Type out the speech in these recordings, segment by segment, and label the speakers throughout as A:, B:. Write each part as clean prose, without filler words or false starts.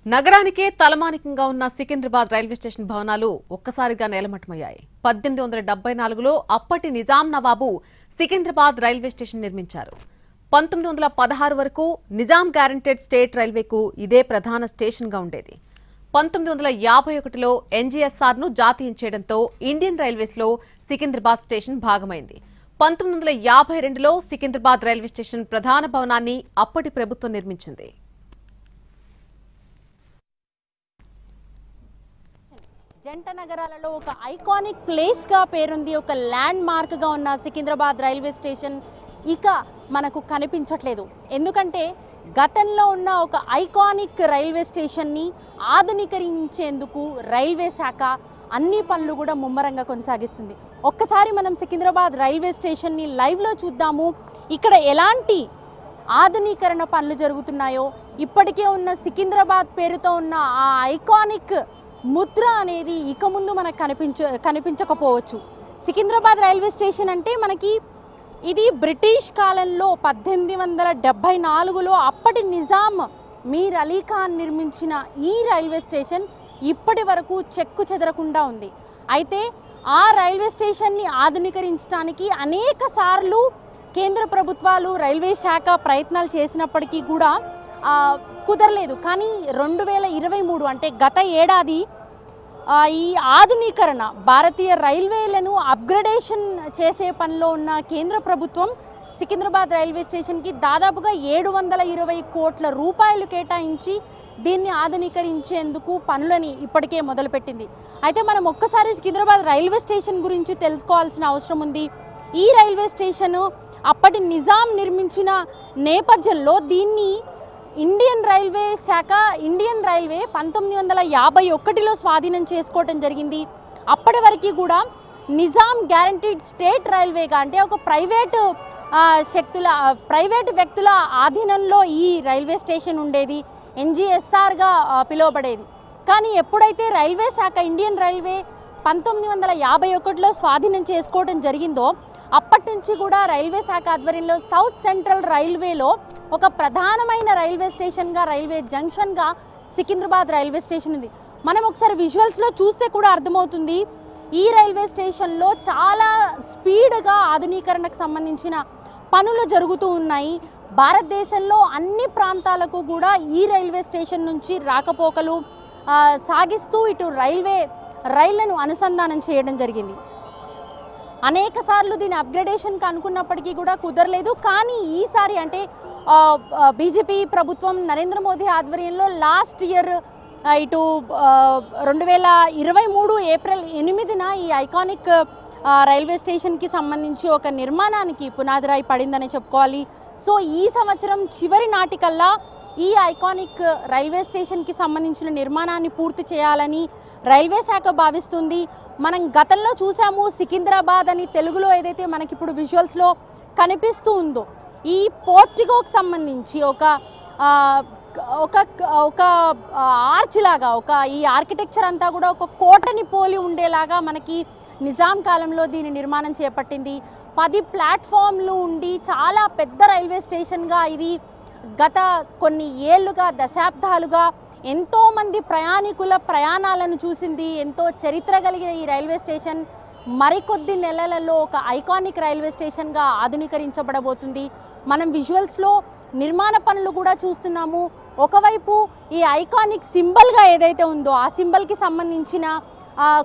A: నగరానికే తలమానికంగా ఉన్న Secunderabad railway station భవనాలు ఒక్కసారిగా నేలమట్టమయ్యాయి. 1874లో అప్పటి నిజాం నవాబు సికింద్రాబాద్ రైల్వే స్టేషన్ నిర్మించారు. 1916 వరకు నిజాం గ్యారంటెడ్ స్టేట్ రైల్వేకు ఇదే ప్రధాన స్టేషన్గా ఉండేది. 1951లో ఎన్జీఎస్ఆర్ను జాతీయం చేయడంతో ఇండియన్ రైల్వేస్లో సికింద్రాబాద్ స్టేషన్ భాగమైంది. 1952లో సికింద్రాబాద్ రైల్వే స్టేషన్ ప్రధాన భవనాన్ని అప్పటి ప్రభుత్వం నిర్మించింది.
B: జంట నగరాలలో ఒక ఐకానిక్ ప్లేస్గా పేరుంది, ఒక ల్యాండ్ మార్క్గా ఉన్న సికింద్రాబాద్ రైల్వే స్టేషన్ ఇక మనకు కనిపించట్లేదు. ఎందుకంటే గతంలో ఉన్న ఒక ఐకానిక్ రైల్వే స్టేషన్ని ఆధునీకరించేందుకు రైల్వే శాఖ అన్ని పనులు కూడా ముమ్మరంగా కొనసాగిస్తుంది. ఒక్కసారి మనం సికింద్రాబాద్ రైల్వే స్టేషన్ని లైవ్లో చూద్దాము. ఇక్కడ ఎలాంటి ఆధునీకరణ పనులు జరుగుతున్నాయో, ఇప్పటికే ఉన్న సికింద్రాబాద్ పేరుతో ఉన్న ఆ ఐకానిక్ ముద్ర అనేది ఇక ముందు మనకు కనిపించకపోవచ్చు. సికింద్రాబాద్ రైల్వే స్టేషన్ అంటే మనకి ఇది బ్రిటిష్ కాలంలో 1874లో అప్పటి నిజాం మీర్ అలీ ఖాన్ నిర్మించిన ఈ రైల్వే స్టేషన్ ఇప్పటి వరకు చెక్కు చెదరకుండా ఉంది. అయితే ఆ రైల్వే స్టేషన్ని ఆధునీకరించడానికి అనేక సార్లు కేంద్ర ప్రభుత్వాలు రైల్వే శాఖ ప్రయత్నాలు చేసినప్పటికీ కూడా కుదరలేదు. కానీ 2023 అంటే గత ఏడాది ఈ ఆధునీకరణ భారతీయ రైల్వేలను అప్గ్రేడేషన్ చేసే పనిలో ఉన్న కేంద్ర ప్రభుత్వం సికింద్రాబాద్ రైల్వే స్టేషన్కి దాదాపుగా 720 కోట్ల రూపాయలు కేటాయించి దీన్ని ఆధునీకరించేందుకు పనులని ఇప్పటికే మొదలుపెట్టింది. అయితే మనం ఒక్కసారి సికింద్రాబాద్ రైల్వే స్టేషన్ గురించి తెలుసుకోవాల్సిన అవసరం ఉంది. ఈ రైల్వే స్టేషను అప్పటి నిజాం నిర్మించిన నేపథ్యంలో దీన్ని ఇండియన్ రైల్వే శాఖ ఇండియన్ రైల్వే 1951లో స్వాధీనం చేసుకోవటం జరిగింది. అప్పటి వరకు కూడా నిజాం గ్యారంటీడ్ స్టేట్ రైల్వేగా, అంటే ఒక ప్రైవేటు వ్యక్తుల ఆధీనంలో ఈ రైల్వే స్టేషన్ ఉండేది, ఎన్జీఎస్ఆర్గా పిలువబడేది. కానీ ఎప్పుడైతే రైల్వే శాఖ ఇండియన్ రైల్వే 1951లో స్వాధీనం చేసుకోవడం జరిగిందో అప్పటి నుంచి కూడా రైల్వే శాఖ ఆధ్వర్యంలో సౌత్ సెంట్రల్ రైల్వేలో ఒక ప్రధానమైన రైల్వే స్టేషన్గా, రైల్వే జంక్షన్గా సికింద్రాబాద్ రైల్వే స్టేషన్ ఉంది. మనం ఒకసారి విజువల్స్లో చూస్తే కూడా అర్థమవుతుంది. ఈ రైల్వే స్టేషన్లో చాలా స్పీడ్గా ఆధునీకరణకు సంబంధించిన పనులు జరుగుతూ ఉన్నాయి. భారతదేశంలో అన్ని ప్రాంతాలకు కూడా ఈ రైల్వే స్టేషన్ నుంచి రాకపోకలు సాగిస్తూ ఇటు రైళ్లను అనుసంధానం చేయడం జరిగింది. అనేక సార్లు దీని అప్గ్రేడేషన్కి అనుకున్నప్పటికీ కూడా కుదరలేదు. కానీ ఈసారి అంటే బీజేపీ ప్రభుత్వం నరేంద్ర మోదీ ఆధ్వర్యంలో లాస్ట్ ఇయర్ ఇటు 2023 ఏప్రిల్ 8న ఈ ఐకానిక్ రైల్వే స్టేషన్కి సంబంధించి ఒక నిర్మాణానికి పునాదిరాయి పడిందని చెప్పుకోవాలి. సో ఈ సంవత్సరం చివరి నాటికల్లా ఈ ఐకానిక్ రైల్వే స్టేషన్కి సంబంధించిన నిర్మాణాన్ని పూర్తి చేయాలని రైల్వే శాఖ భావిస్తుంది. మనం గతంలో చూసాము సికింద్రాబాద్ అని తెలుగులో ఏదైతే మనకి ఇప్పుడు విజువల్స్లో కనిపిస్తూ ఉందో, ఈ పోర్టికోకి సంబంధించి ఒక ఆర్చ్ లాగా ఈ ఆర్కిటెక్చర్ అంతా కూడా ఒక కోటని పోలి ఉండేలాగా మనకి నిజాం కాలంలో దీని నిర్మాణం చేపట్టింది. 10 ప్లాట్ఫామ్లు ఉండి చాలా పెద్ద రైల్వే స్టేషన్గా ఇది గత కొన్ని ఏళ్లుగా, దశాబ్దాలుగా ఎంతోమంది ప్రయాణికుల ప్రయాణాలను చూసింది. ఎంతో చరిత్ర కలిగిన ఈ రైల్వే స్టేషన్ మరికొద్ది నెలలలో ఒక ఐకానిక్ రైల్వే స్టేషన్గా ఆధునీకరించబడబోతుంది. మనం విజువల్స్లో నిర్మాణ పనులు కూడా చూస్తున్నాము. ఒకవైపు ఈ ఐకానిక్ సింబల్గా ఏదైతే ఉందో ఆ సింబల్కి సంబంధించిన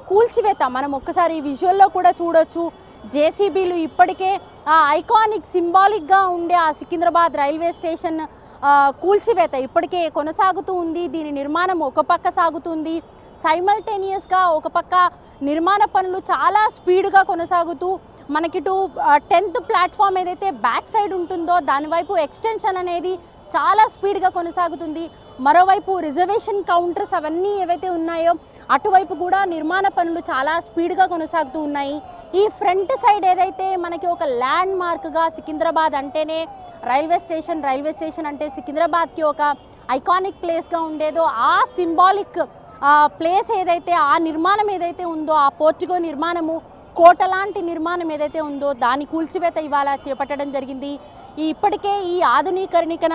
B: కూల్చివేత మనం ఒక్కసారి విజువల్లో కూడా చూడొచ్చు. జేసీబీలు ఇప్పటికే ఆ ఐకానిక్ సింబాలిక్గా ఉండే ఆ సికింద్రాబాద్ రైల్వే స్టేషన్ కూల్చివేత ఇప్పటికే కొనసాగుతూ ఉంది. దీని నిర్మాణం ఒక పక్క సాగుతుంది, సైమల్టేనియస్గా ఒక పక్క నిర్మాణ పనులు చాలా స్పీడ్గా కొనసాగుతూ మనకిటు 10th ప్లాట్ఫామ్ ఏదైతే బ్యాక్ సైడ్ ఉంటుందో దానివైపు ఎక్స్టెన్షన్ అనేది చాలా స్పీడ్గా కొనసాగుతుంది. మరోవైపు రిజర్వేషన్ కౌంటర్స్ అవన్నీ ఏవైతే ఉన్నాయో అటువైపు కూడా నిర్మాణ పనులు చాలా స్పీడ్గా కొనసాగుతూ ఉన్నాయి. ఈ ఫ్రంట్ సైడ్ ఏదైతే మనకి ఒక ల్యాండ్ మార్క్గా సికింద్రాబాద్ అంటేనే రైల్వే స్టేషన్ అంటే సికింద్రాబాద్కి ఒక ఐకానిక్ ప్లేస్గా ఉండేదో ఆ సింబాలిక్ ప్లేస్ ఏదైతే, ఆ నిర్మాణం ఏదైతే ఉందో, ఆ పోర్టికో నిర్మాణము, కోట లాంటి నిర్మాణం ఏదైతే ఉందో దాని కూల్చివేత ఇవాళ చేపట్టడం జరిగింది. ఇప్పటికే ఈ ఆధునీకరణకు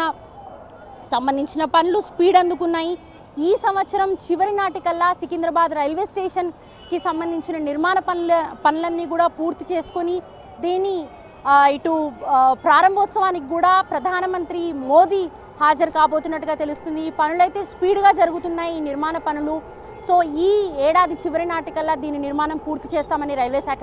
B: సంబంధించిన పనులు స్పీడ్ అందుకున్నాయి. ఈ సంవత్సరం చివరి నాటికల్లా సికింద్రాబాద్ రైల్వే స్టేషన్కి సంబంధించిన నిర్మాణ పనులన్నీ కూడా పూర్తి చేసుకొని దీని ఇటు ప్రారంభోత్సవానికి కూడా ప్రధానమంత్రి మోదీ హాజరు కాబోతున్నట్టుగా తెలుస్తుంది. ఈ పనులైతే స్పీడ్గా జరుగుతున్నాయి, ఈ నిర్మాణ పనులు. సో ఈ ఏడాది చివరి నాటికల్లా దీని నిర్మాణం పూర్తి చేస్తామని రైల్వే శాఖ